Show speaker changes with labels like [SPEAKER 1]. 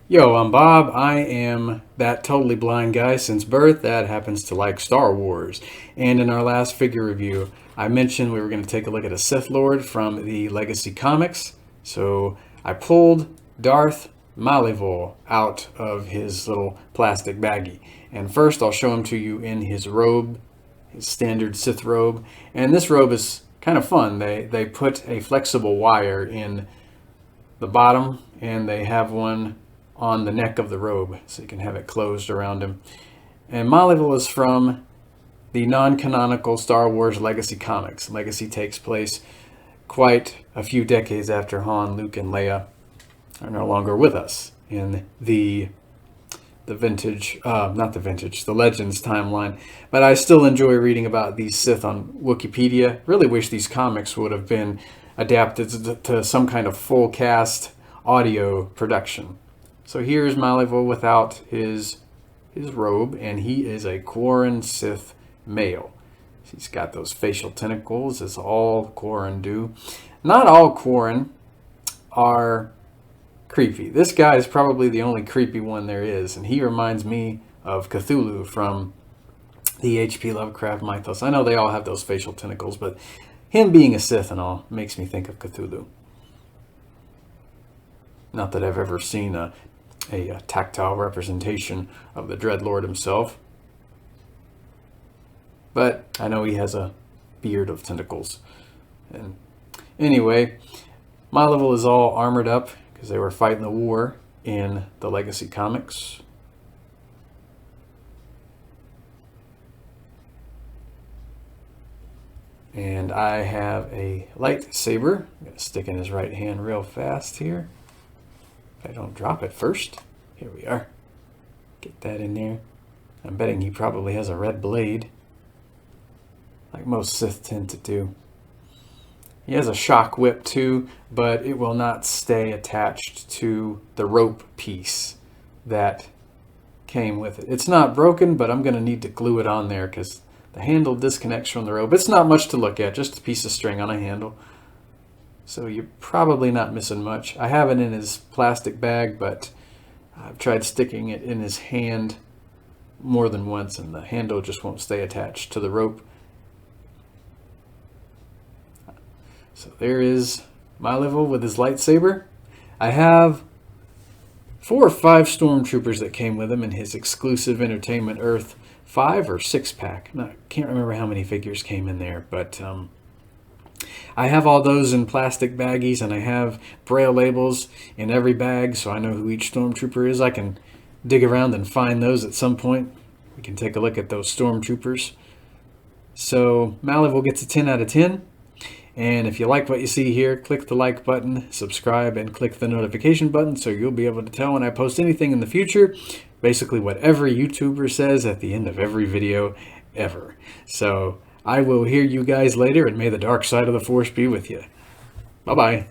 [SPEAKER 1] Yo, I'm Bob. I am that totally blind guy since birth that happens to like Star Wars. And in our last figure review, I mentioned we were going to take a look at a Sith Lord from the Legacy comics. So I pulled Darth Maleval out of his little plastic baggie. And first I'll show him to you in his robe, his standard Sith robe. And this robe is kind of fun. They put a flexible wire in the bottom and they have one on the neck of the robe so you can have it closed around him. And Maleval is from the non-canonical Star Wars Legacy comics. Legacy takes place quite a few decades after Han, Luke, and Leia are no longer with us in the vintage, not the vintage, the Legends timeline. But I still enjoy reading about these Sith on Wikipedia. Really wish these comics would have been adapted to some kind of full cast audio production. So here's Maleval without his robe, and he is a Quarren Sith male. He's got those facial tentacles, as all Quarren do. Not all Quarren are creepy. This guy is probably the only creepy one there is, and he reminds me of Cthulhu from the H.P. Lovecraft mythos. I know they all have those facial tentacles, but him being a Sith and all makes me think of Cthulhu. Not that I've ever seen a tactile representation of the Dreadlord himself, but I know he has a beard of tentacles. And anyway, Maleval is all armored up because they were fighting the war in the Legacy comics. And I have a lightsaber. I'm going to stick in his right hand real fast here. If I don't drop it first. Here we are. Get that in there. I'm betting he probably has a red blade, like most Sith tend to do. He has a shock whip too, but it will not stay attached to the rope piece that came with it. It's not broken, but I'm going to need to glue it on there because the handle disconnects from the rope. It's not much to look at, just a piece of string on a handle. So you're probably not missing much. I have it in his plastic bag, but I've tried sticking it in his hand more than once, and the handle just won't stay attached to the rope. So there is Maleval with his lightsaber. I have 4 or 5 stormtroopers that came with him in his exclusive Entertainment Earth 5 or 6 pack. I can't remember how many figures came in there, but I have all those in plastic baggies, and I have braille labels in every bag so I know who each stormtrooper is. I can dig around and find those at some point. We can take a look at those stormtroopers. So Maleval gets a 10 out of 10. And if you like what you see here, click the like button, subscribe, and click the notification button so you'll be able to tell when I post anything in the future. Basically what every YouTuber says at the end of every video ever. So I will hear you guys later, and may the dark side of the Force be with you. Bye-bye.